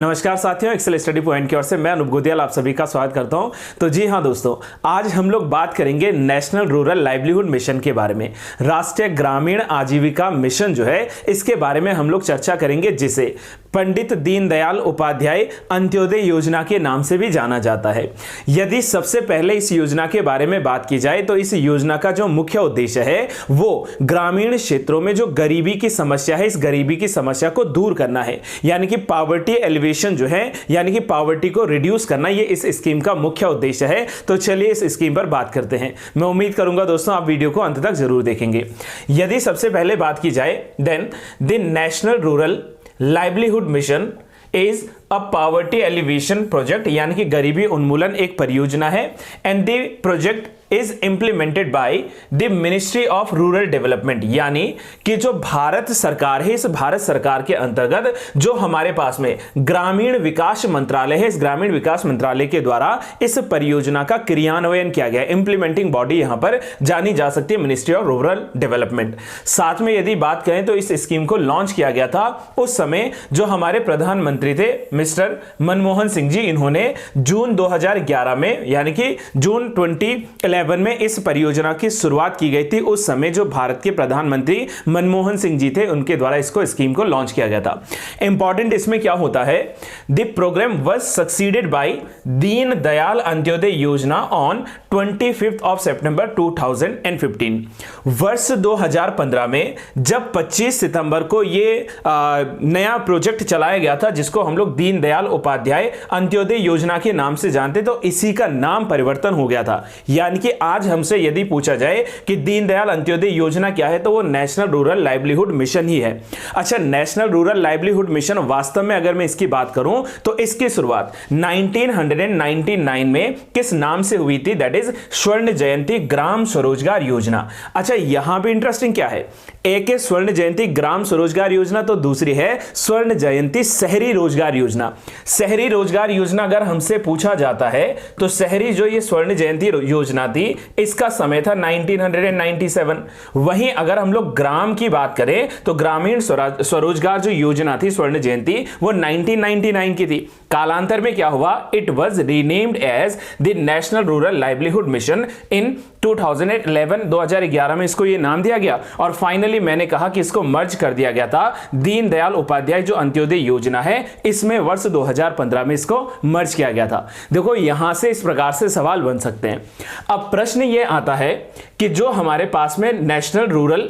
नमस्कार साथियों, Excel study point की ओर से मैं अनूप गोदियाल आप सभी का स्वागत करता हूं। तो जी हां दोस्तों, आज हम लोग बात करेंगे नेशनल रूरल लाइवलीहुड मिशन के बारे में। राष्ट्रीय ग्रामीण आजीविका मिशन जो है, इसके बारे में हम लोग चर्चा करेंगे, जिसे पंडित दीनदयाल उपाध्याय अंत्योदय योजना के नाम से भी जाना जाता है। यदि सबसे पहले इस योजना के बारे में बात की जाए तो इस योजना का जो मुख्य उद्देश्य है वो ग्रामीण क्षेत्रों में जो गरीबी की समस्या है, इस गरीबी की समस्या को दूर करना है, यानी कि पॉवर्टी एलिवेशन जो है, यानी कि पॉवर्टी को रिड्यूस करना, ये इस स्कीम का मुख्य उद्देश्य है। तो चलिए इस स्कीम पर बात करते हैं। मैं उम्मीद करूंगा दोस्तों आप वीडियो को अंत तक जरूर देखेंगे। यदि सबसे पहले बात की जाए, then the national rural livelihood mission is a poverty elevation project, यानी कि गरीबी उन्मूलन एक परियोजना है। And the project is implemented by the ministry of rural development, यानी कि जो भारत सरकार है, इस भारत सरकार के अंतर्गत जो हमारे पास में ग्रामीण विकास मंत्रालय है, इस ग्रामीण विकास मंत्रालय के द्वारा इस परियोजना का क्रियान्वयन किया गया। इंप्लीमेंटिंग बॉडी यहां पर जानी जा सकती है मिनिस्ट्री ऑफ रूरल डेवलपमेंट। साथ में यदि बात करें तो इस स्कीम को लॉन्च किया गया था उस समय जो हमारे प्रधानमंत्री थे मिस्टर मनमोहन सिंह जी, इन्होंने जून 2011 में, यानी कि जून 2011 में इस परियोजना की शुरुआत की गई थी। उस समय जो भारत के प्रधानमंत्री मनमोहन सिंह जी थे, उनके द्वारा इसको स्कीम को लॉन्च किया गया था। इंपॉर्टेंट इसमें क्या होता है, the programme was succeeded by Deen Dayal Antyodaya योजना ऑन 25 ऑफ सितंबर 2015। वर्ष 2015 में जब 25 सितंबर को ये नया प्रोजेक्ट चलाया गया था, जिसको हम लोग दीनदयाल उपाध्याय अंत्योदय योजना के नाम से जानते, तो इसी का नाम परिवर्तन हो गया था। यानी कि आज हमसे यदि पूछा जाए कि दीनदयाल अंत्योदय योजना क्या है, तो वो नेशनल रूरल लाइवलीहुड मिशन ही है। अच्छा, नेशनल रूरल लाइवलीहुड मिशन वास्तव में अगर मैं इसकी बात करूं तो इसकी शुरुआत 1999 में किस नाम से हुई थी, दैट इज स्वर्ण जयंती ग्राम स्वरोजगार योजना। अच्छा, यहां भी इंटरेस्टिंग क्या है, एक है स्वर्ण जयंती ग्राम स्वरोजगार योजना, तो दूसरी है स्वर्ण जयंती शहरी रोजगार योजना। शहरी रोजगार योजना अगर हमसे पूछा जाता है तो शहरी जो ये स्वर्ण जयंती योजना थी, इसका समय था 1997। वहीं अगर हम लोग ग्राम की बात करें तो ग्रामीण स्वरोजगार जो योजना थी स्वर्ण जयंती, वो 1999 की थी। कालांतर में क्या हुआ, it was renamed as the national rural livelihood Mission in 2011 में इसको ये नाम दिया गया। और फाइनली मैंने कहा कि इसको मर्ज कर दिया गया था दीनदयाल उपाध्याय जो अंत्योदय योजना है, इसमें वर्ष 2015 में इसको मर्ज किया गया था। देखो, यहां से इस प्रकार से सवाल बन सकते हैं। अब प्रश्न ये आता है कि जो हमारे पास में नेशनल रूरल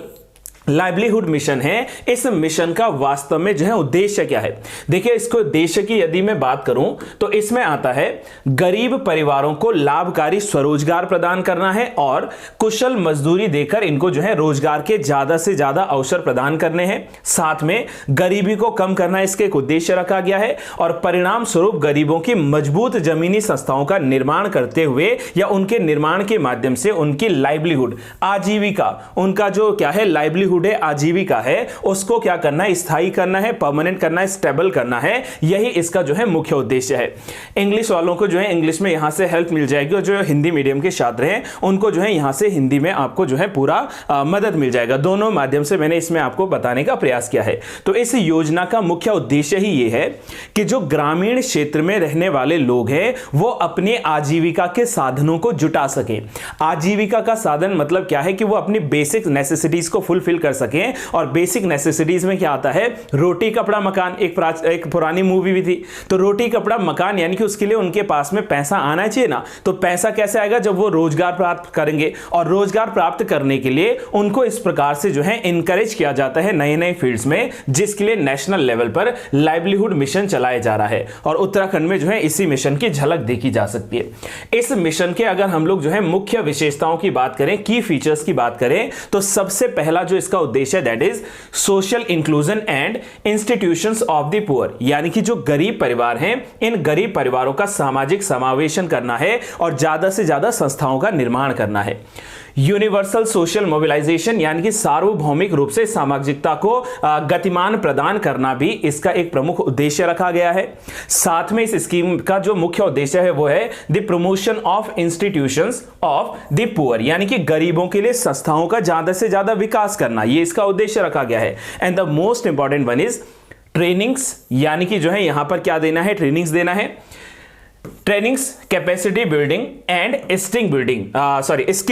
लाइवलीहुड मिशन है, इस मिशन का वास्तव में जो है उद्देश्य क्या है। देखिए, इसको उद्देश्य की यदि मैं बात करूं तो इसमें आता है गरीब परिवारों को लाभकारी स्वरोजगार प्रदान करना है और कुशल मजदूरी देकर इनको जो है रोजगार के ज्यादा से ज्यादा अवसर प्रदान करने हैं। साथ में गरीबी को कम करना इसके एक उद्देश्य रखा गया है और परिणाम स्वरूप गरीबों की मजबूत जमीनी संस्थाओं का निर्माण करते हुए या उनके निर्माण के माध्यम से उनकी लाइवलीहुड आजीविका, उनका जो क्या है लाइवलीहुड आजीविका है, उसको क्या करना है, स्थायी करना है, परमानेंट करना है, स्टेबल करना है। यही इसका जो है मुख्य उद्देश्य है। इंग्लिश वालों को जो है इंग्लिश में यहां से हेल्प मिल जाएगी और जो हिंदी मीडियम के छात्र हैं उनको जो है यहां से हिंदी में आपको जो है पूरा मदद मिल जाएगा। दोनों माध्यम से मैंने इसमें आपको बताने का प्रयास किया है। तो इस योजना का मुख्य उद्देश्य ही यह है कि जो ग्रामीण क्षेत्र में रहने वाले लोग हैं वो अपनी आजीविका के साधनों को जुटा सके। आजीविका का साधन मतलब क्या है कि वो अपनी बेसिक नेसेसिटीज को फुलफिल कर सकें। और बेसिक नेसेसिटीज में क्या आता है, रोटी कपड़ा मकान। एक पुरानी मूवी भी थी, तो रोटी कपड़ा मकान, यानी कि उसके लिए उनके पास में पैसा आना चाहिए ना। तो पैसा कैसे आएगा, जब वो रोजगार प्राप्त करेंगे। और रोजगार प्राप्त करने के लिए उनको इस प्रकार से जो है इंकरेज किया जाता है नए नए फील्ड्स में, जिसके लिए नेशनल लेवल पर लाइवलीहुड मिशन चलाया जा रहा है। और उत्तराखंड में जो है इसी मिशन की झलक देखी जा सकती है। इस मिशन के अगर हम लोग जो है मुख्य विशेषताओं की बात करें, की फीचर्स की बात करें, तो सबसे पहला जो इसका उद्देश्य that is social inclusion and institutions of the poor, यानी कि जो गरीब परिवार हैं, इन गरीब परिवारों का सामाजिक समावेशन करना है और ज्यादा से ज्यादा संस्थाओं का निर्माण करना है। यूनिवर्सल सोशल मोबिलाइजेशन, यानी कि सार्वभौमिक रूप से सामाजिकता को गतिमान प्रदान करना भी इसका एक प्रमुख उद्देश्य रखा गया है। साथ में इस स्कीम का जो मुख्य उद्देश्य है वो है the promotion of institutions of the poor, यानी कि गरीबों के लिए संस्थाओं का ज्यादा से ज्यादा विकास करना, ये इसका उद्देश्य रखा गया है। And the most important one is trainings, यानी कि जो है यहां पर क्या देना है, ट्रेनिंग्स देना है। Trainings, capacity building and skill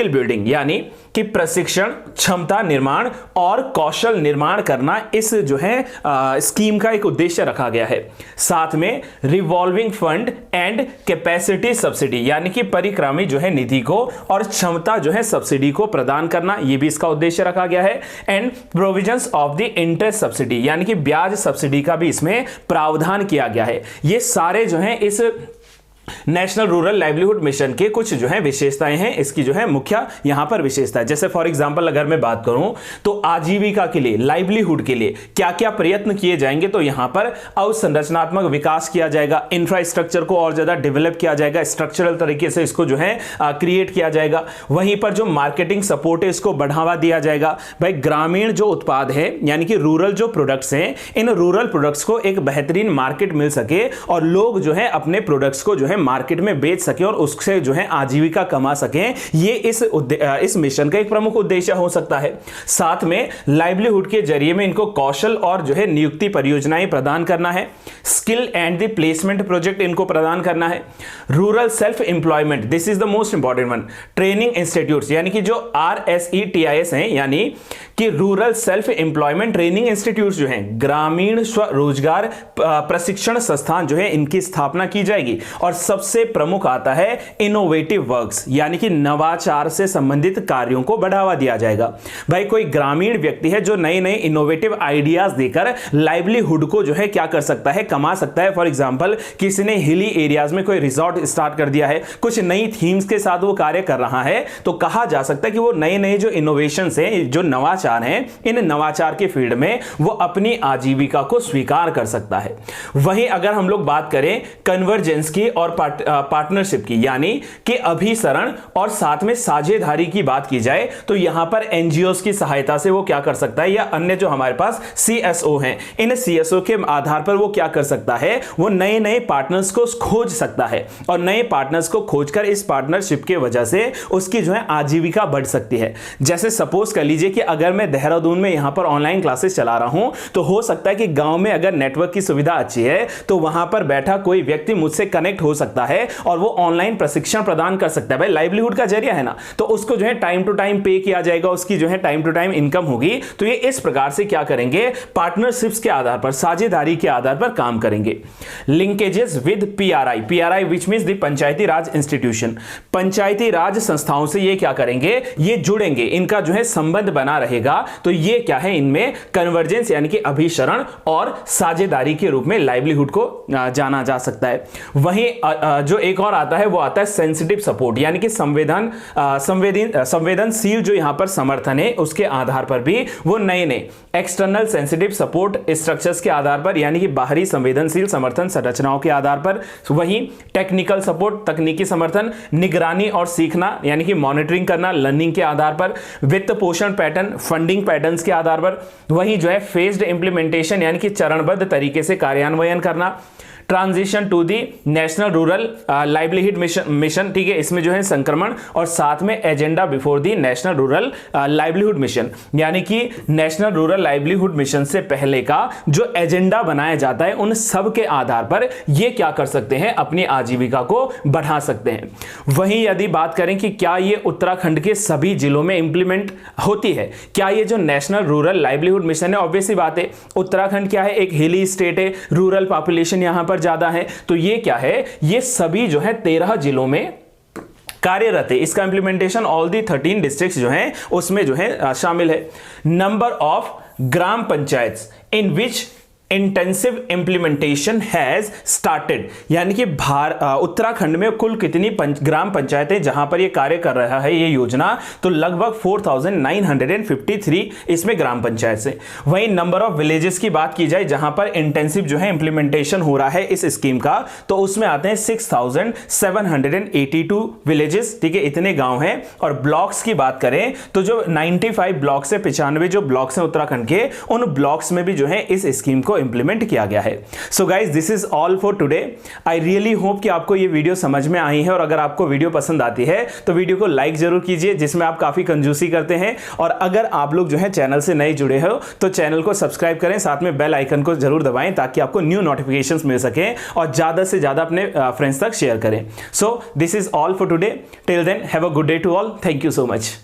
building, यानी कि प्रशिक्षण, क्षमता निर्माण और कौशल निर्माण करना इस जो है स्कीम का एक उद्देश्य रखा गया है। साथ में revolving fund and capacity subsidy, यानी कि परिक्रामी जो है निधि को और क्षमता जो है सब्सिडी को प्रदान करना, यह भी इसका उद्देश्य रखा गया है। And provisions of the interest subsidy, यानी कि ब्याज सब्सिडी का भी इसमें प्रावधान किया गया है। ये सारे जो है इस नेशनल रूरल लाइवलीहुड मिशन के कुछ जो है विशेषताएं हैं, इसकी जो है मुख्य यहां पर विशेषता है। जैसे फॉर एग्जांपल अगर मैं बात करूं तो आजीविका के लिए, लाइवलीहुड के लिए क्या क्या प्रयत्न किए जाएंगे, तो यहां पर अवसंरचनात्मक विकास किया जाएगा, इंफ्रास्ट्रक्चर को और ज्यादा डेवलप किया जाएगा, स्ट्रक्चरल तरीके से इसको जो है क्रिएट किया जाएगा। वहीं पर जो मार्केटिंग सपोर्ट है इसको बढ़ावा दिया जाएगा। भाई ग्रामीण जो उत्पाद है यानी कि रूरल जो प्रोडक्ट्स हैं, इन रूरल प्रोडक्ट्स को एक बेहतरीन मार्केट मिल सके और लोग जो है अपने प्रोडक्ट्स को जो है मार्केट में बेच सके और उससे जो है आजीविका कमा सकें, ये इस मिशन का एक प्रमुख उद्देश्य हो सकता है। साथ में लाइवलीहुड के जरिए में इनको कौशल और जो है नियुक्ति परियोजनाएं प्रदान करना है। Skill and the placement project इनको प्रदान करना है। Rural self employment, this is the most important one. Training institutes, यानी कि जो RSETIS हैं, यानी कि rural self employment training institutes जो हैं, ग्रामीण स्वरोजगार प्रशिक्षण संस्थान जो है, इनकी स्थापना की जाएगी। और सबसे प्रमुख आता है इनोवेटिव वर्क्स, यानी कि नवाचार से संबंधित कार्यों को बढ़ावा दिया जाएगा। भाई कोई ग्रामीण व्यक्ति है जो नए नए इनोवेटिव आइडियाज देकर लाइवलीहुड को जो है क्या कर सकता है, कमा सकता है। फॉर एग्जांपल किसी ने हिली एरियाज में कोई रिजॉर्ट स्टार्ट कर दिया है, कुछ नई थीम्स के साथ वो कार्य कर रहा है, तो कहा जा सकता है कि वो नए नए जो इनोवेशंस हैं, जो नवाचार हैं, इन नवाचार के फील्ड में वो अपनी आजीविका को स्वीकार कर सकता है। वहीं अगर हम लोग बात करें कन्वर्जेंस की और पार्टनरशिप की, यानी कि अभिसरण और साथ में साझेदारी की बात की जाए, तो यहां पर एनजीओस की सहायता से वो क्या कर सकता है, या अन्य जो हमारे पास CSO हैं, इन CSO के आधार पर वो क्या कर सकता है, वो नए नए पार्टनर्स को खोज सकता है और नए पार्टनर्स को खोजकर इस पार्टनरशिप के वजह से उसकी जो है आजीविका बढ़ सकती है। जैसे सपोज कर लीजिए कि अगर मैं देहरादून में यहां पर ऑनलाइन क्लासेस चला रहा हूं, तो हो सकता है कि गांव में अगर नेटवर्क की सुविधा अच्छी है तो वहां पर बैठा कोई व्यक्ति मुझसे कनेक्ट हो सकता है और वो ऑनलाइन प्रशिक्षण प्रदान कर सकता है। भाई लाइवलीहुड का जरिया है ना, तो उसको जो है टाइम टू टाइम पे किया जाएगा, उसकी जो है टाइम टू टाइम इनकम होगी। तो ये इस प्रकार से क्या करेंगे, पार्टनरशिप्स के आधार पर, साझेदारी के आधार पर काम करेंगे। Linkages with PRI which means the Panchayati Raj institution, Panchayati Raj संस्थाओं से ये क्या करेंगे, ये जुड़ेंगे, इनका जो है संबंध बना रहेगा। तो ये क्या है, इनमें कन्वर्जेंस यानी कि अभिसरण और साझेदारी के रूप में लाइवलीहुड को जाना जा सकता है। वहीं जो एक और आता है वो आता है सेंसिटिव सपोर्ट, यानी कि संवेदनशील जो यहां पर समर्थन है, उसके आधार पर भी वो नए नए एक्सटर्नल सेंसिटिव सपोर्ट स्ट्रक्चर्स के आधार पर, यानी कि बाहरी संवेदनशील समर्थन संरचनाओं के आधार पर, वहीं टेक्निकल सपोर्ट तकनीकी समर्थन, निगरानी और सीखना यानी कि मॉनिटरिंग करना लर्निंग के आधार पर, वित्त पोषण पैटर्न फंडिंग पैटर्न्स के आधार पर, वहीं जो है फेज्ड इंप्लीमेंटेशन यानी कि चरणबद्ध तरीके से कार्यान्वयन करना, transition to the national rural livelihood mission, ठीक है, इसमें जो है संक्रमण और साथ में agenda before the national rural livelihood mission, यानी कि नेशनल रूरल लाइवलीहुड मिशन से पहले का जो एजेंडा बनाया जाता है, उन सब के आधार पर ये क्या कर सकते हैं, अपनी आजीविका को बढ़ा सकते हैं। वहीं यदि बात करें कि क्या ये उत्तराखंड के सभी जिलों में इंप्लीमेंट होती है, क्या ये जो नेशनल रूरल लाइवलीहुड मिशन है, ऑब्वियसली बात है उत्तराखंड क्या है, एक हिली स्टेट है, रूरल पॉपुलेशन यहां पर ज्यादा है, तो ये क्या है, ये सभी जो है 13 जिलों में कार्यरत है। इसका इंप्लीमेंटेशन ऑल दी 13 डिस्ट्रिक्ट्स जो हैं उसमें जो है शामिल है। Number of gram panchayat in which intensive implementation has started, यानी कि उत्तराखंड में कुल कितनी ग्राम पंचायतें जहां पर ये कार्य कर रहा है ये योजना, तो लगभग 4953 इसमें ग्राम पंचायत से। वहीं नंबर ऑफ विलेजेस की बात की जाए जहां पर इंटेंसिव जो है इंप्लीमेंटेशन हो रहा है इस स्कीम का, तो उसमें आते हैं 6782 विलेजेस, ठीक है, इतने गांव हैं। और ब्लॉक्स की बात करें तो जो 95 ब्लॉक्स है, 95 जो ब्लॉक्स हैं उत्तराखंड के, उन ब्लॉक्स में भी जो है इस स्कीम को इंप्लीमेंट किया गया है। So guys, this is all for today. I really hope कि आपको ये वीडियो समझ में आई है, और अगर आपको वीडियो पसंद आती है तो वीडियो को लाइक जरूर कीजिए, जिसमें आप काफी कंजूसी करते हैं। और अगर आप लोग जो है चैनल से नए जुड़े हो तो चैनल को सब्सक्राइब करें, साथ में बेल आइकन को जरूर दबाएं ताकि आपको न्यू नोटिफिकेशंस मिल सके, और ज्यादा से ज्यादा अपने फ्रेंड्स तक शेयर करें। So this is all for today. Till then, have a good day to all. Thank you so much.